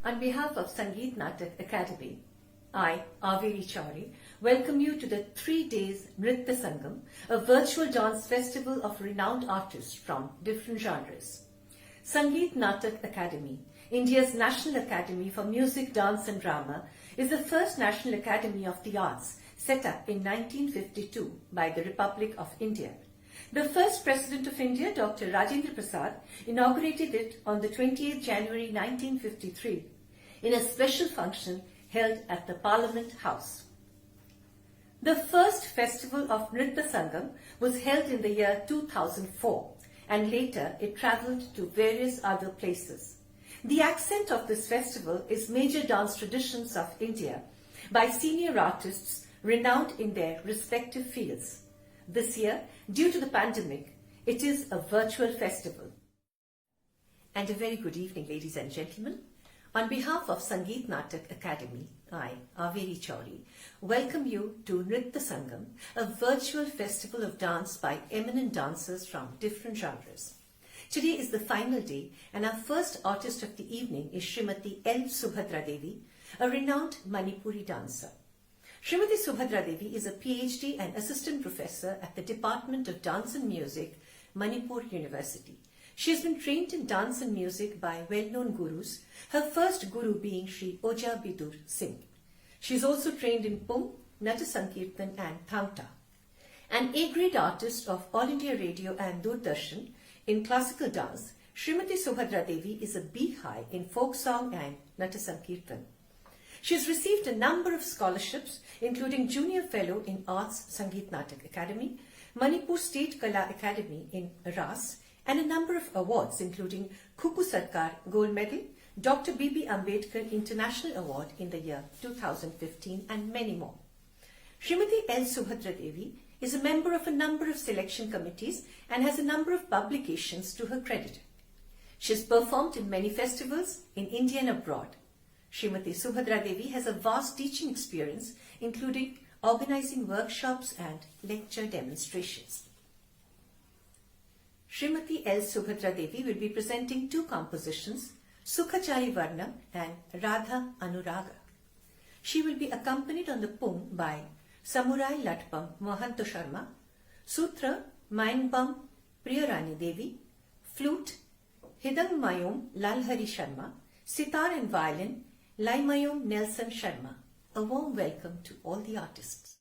On behalf of Sangeet Natak Academy, I, Averi Chauri, welcome you to the 3 days Nritya Sangam, a virtual dance festival of renowned artists from different genres. Sangeet Natak Academy, India's National Academy for Music, Dance and Drama, is the first National Academy of the Arts set up in 1952 by the Republic of India. The first President of India, Dr. Rajendra Prasad, inaugurated it on the 28th January 1953 in a special function held at the Parliament House. The first festival of Nritya Sangam was held in the year 2004 and later it travelled to various other places. The accent of this festival is major dance traditions of India by senior artists renowned in their respective fields. This year, due to the pandemic, it is a virtual festival. And a very good evening, ladies and gentlemen. On behalf of Sangeet Natak Academy, I, Averi Chauri, welcome you to Nritya Sangam, a virtual festival of dance by eminent dancers from different genres. Today is the final day, and our first artist of the evening is Srimati L. Subhadra Devi, a renowned Manipuri dancer. Srimati Subhadra Devi is a PhD and assistant professor at the Department of Dance and Music, Manipur University. She has been trained in dance and music by well-known gurus, her first guru being Sri Oja Bidur Singh. She is also trained in Pum, Nata Sankirtan and Thauta. An A-grade artist of All India Radio and Doordarshan in classical dance, Srimati Subhadra Devi is a B.High in folk song and Nata Sankirtan. She has received a number of scholarships, including Junior Fellow in Arts Sangeet Natak Academy, Manipur State Kala Academy in Ras, and a number of awards, including Khukku Sarkar Gold Medal, Dr. B.B. Ambedkar International Award in the year 2015, and many more. Srimati L. Subhadra Devi is a member of a number of selection committees and has a number of publications to her credit. She has performed in many festivals in India and abroad. Srimati Subhadra Devi has a vast teaching experience, including organizing workshops and lecture demonstrations. Srimati L. Subhadra Devi will be presenting two compositions, Sukhachari Varnam and Radha Anuraga. She will be accompanied on the Pung by Samurai Latpam Mohanto Sharma, Sutra Mainbam Priyarani Devi, Flute Hidam Mayom Lalhari Sharma, Sitar and Violin Laimayom Nelson Sharma. A warm welcome to all the artists.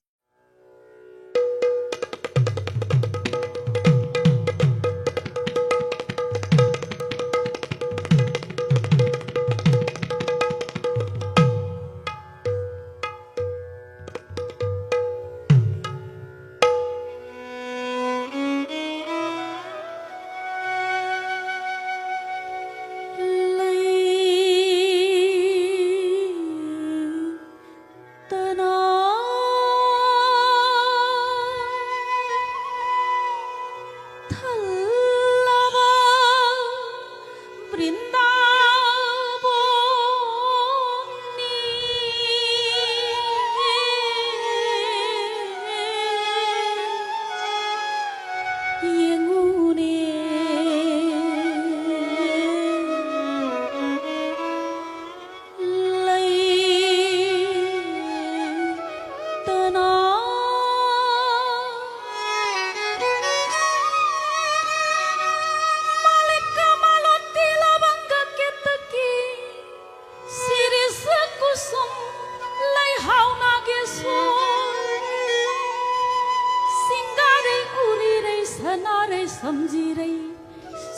Samjirai,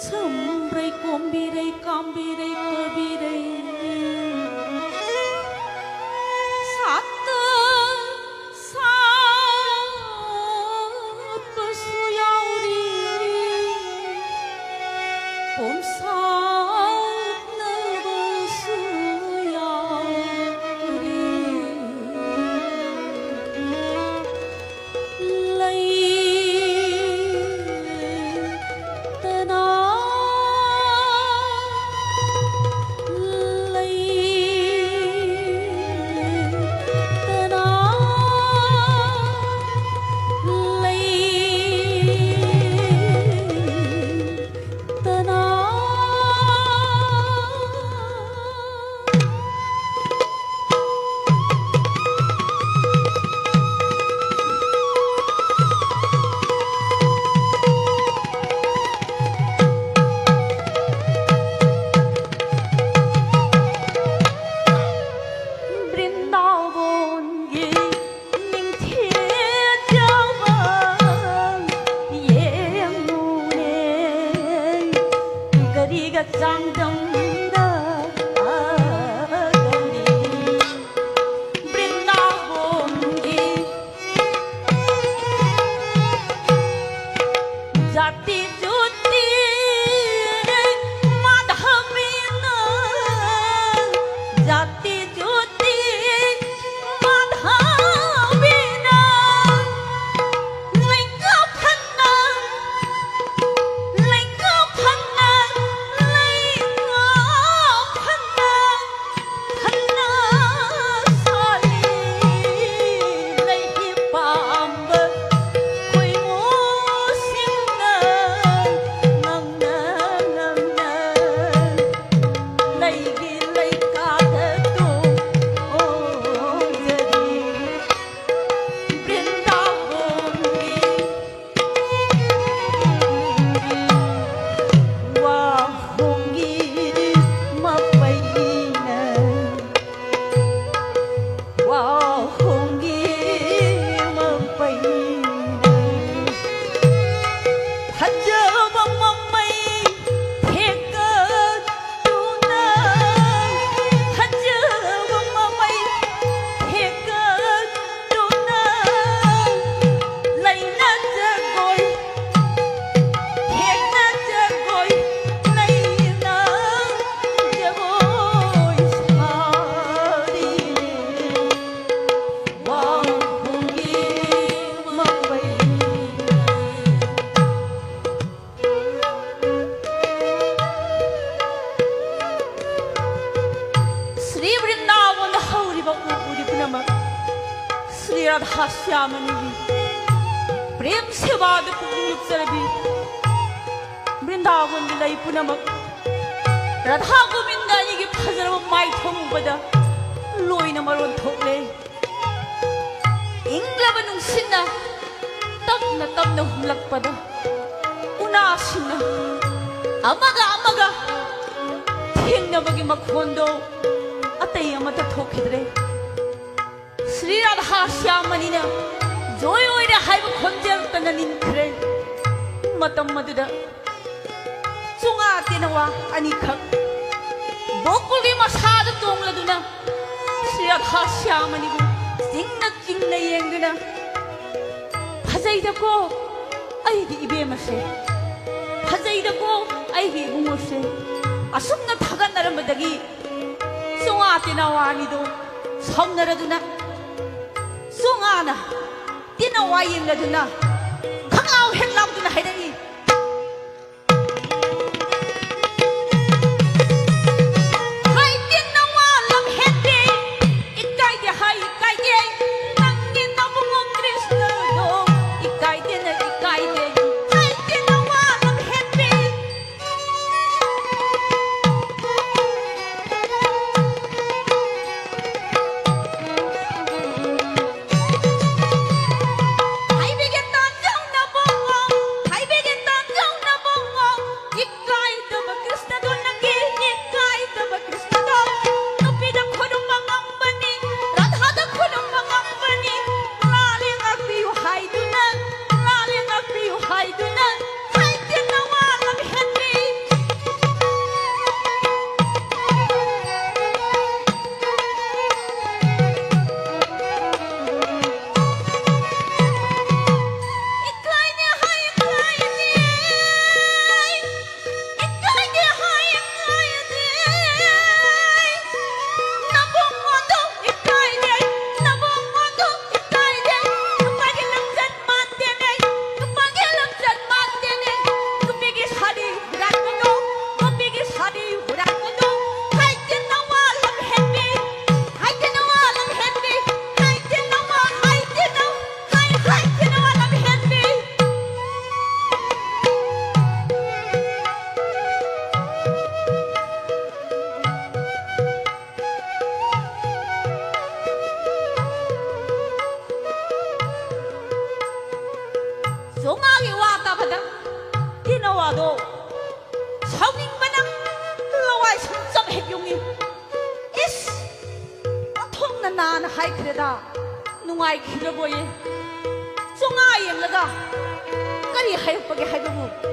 samrai kombirai, kambirai, kabirai. Satu saat pesuyauri, pom saat nebesuyauri. Lai tenang. Vrindavan हौरी Uri पुनमक Shri Radha श्यामनी प्रेम सेवाद पुगुचरबी वृंदावन लई पुनमक राधा गोविंद की फजरब माइथोंबद लोइना मरोन थोकले इंग्लब नुंसिना तपना तपना हुमलकपद उनासिना अमगा अमगा थेंगनबगी मखोंदो अतई अमता थोखिद्रे श्री राधा श्यामनीना जोय ओइरे HYBE खोंजेल तना निनख्रे मतम मदुदा चुंगा तेनवा अनिखक बोकुली मसाद तोंगलदुना श्री राधा श्यामनीबु चिंगना येंगदुना फजैदको अइगी इबेमसे फजैदको अइगी इबुंगोसे असुमना थागनरमदगी चुंगा तेनवानिदो साउनरदुना चुंगाना तेनवा येंगदुना खंगाव हेंलामदुना हाइदगी 종아기 와다바다 디너와도 성인바나 러와이 성점 해용이 이스 통나 나나 하이크레다 누가이 키러보이 종아이 емлага 까리 하이빠게 하이바부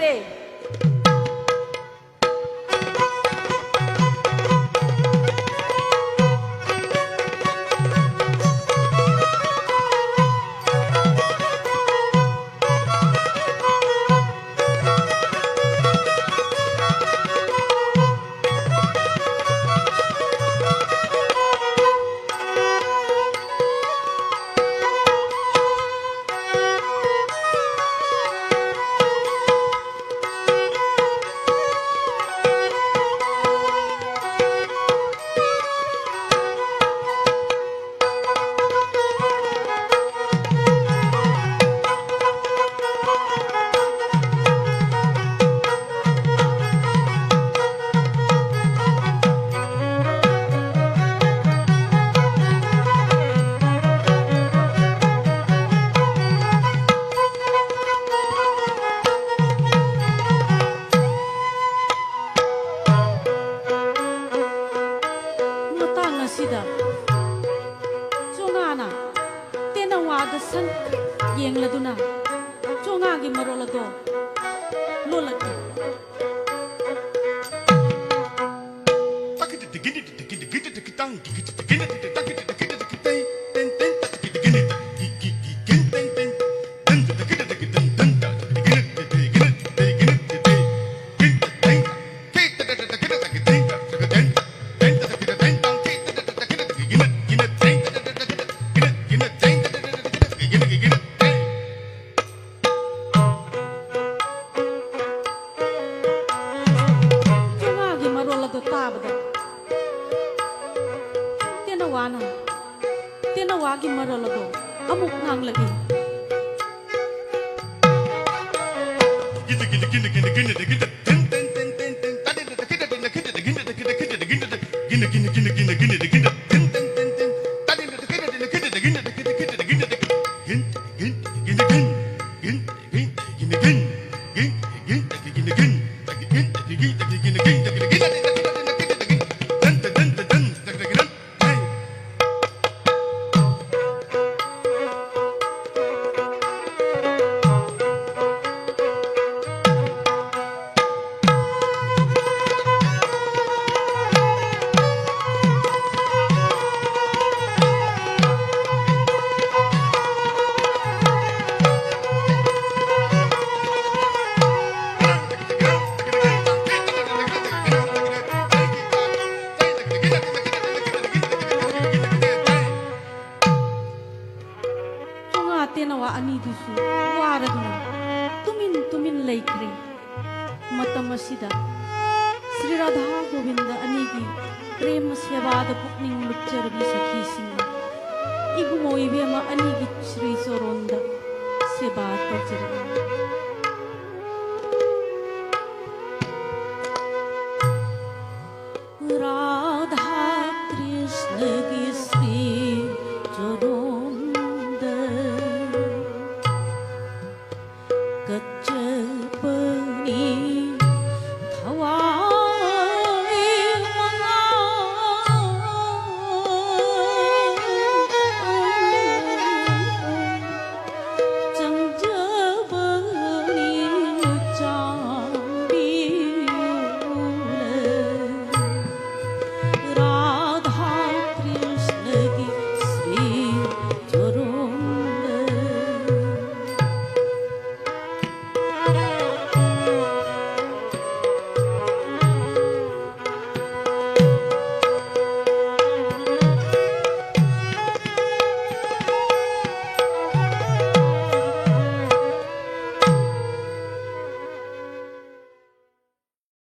ꯂꯩꯔꯦ ꯃꯇꯥꯡ ꯑꯁꯤꯗ ꯆꯣꯉꯥꯅ ꯇꯦꯅꯋꯥꯗ ꯁꯟ ꯌꯦꯡꯂꯗꯨꯅ ꯆꯣꯉꯥꯒꯤ ꯃꯔꯣꯜ ꯑꯗꯣ ꯂꯣꯜꯂꯛꯏ ꯆꯣꯉꯥꯒꯤ ꯃꯔꯣꯜ ꯑꯗꯣ ꯇꯥꯕꯗ ꯇꯦꯅꯋꯥꯒꯤ ꯃꯔꯣꯜ ꯑꯗꯣ ꯑꯃꯨꯛ ꯉꯥꯡꯂꯛꯏ ꯇꯦꯅꯋꯥ ꯑꯅꯤꯗꯨꯁꯨ ꯋꯥꯔꯗꯨꯅ ꯇꯨꯃꯤꯟ ꯂꯩꯈ꯭ꯔꯦ ꯃꯇꯝ ꯑꯁꯤꯗ ಶ್ರೀ ರಾಧಾ ಗೋವಿಂದ ಅನಿಗೆ ಪ್ರೇಮ ಸೇವಾದ ಪುಕ್ನಿಂಗ್ ಲುಚ್ಚರಬಿ ಸಖೀಸಿಂಗ ಇಗುಮೋ ಇಬೇಮ ಅನಿಗೆ ಶ್ರೀ ಸೋರೋಂದ ಸೇವಾ ತೋಜರಬಿ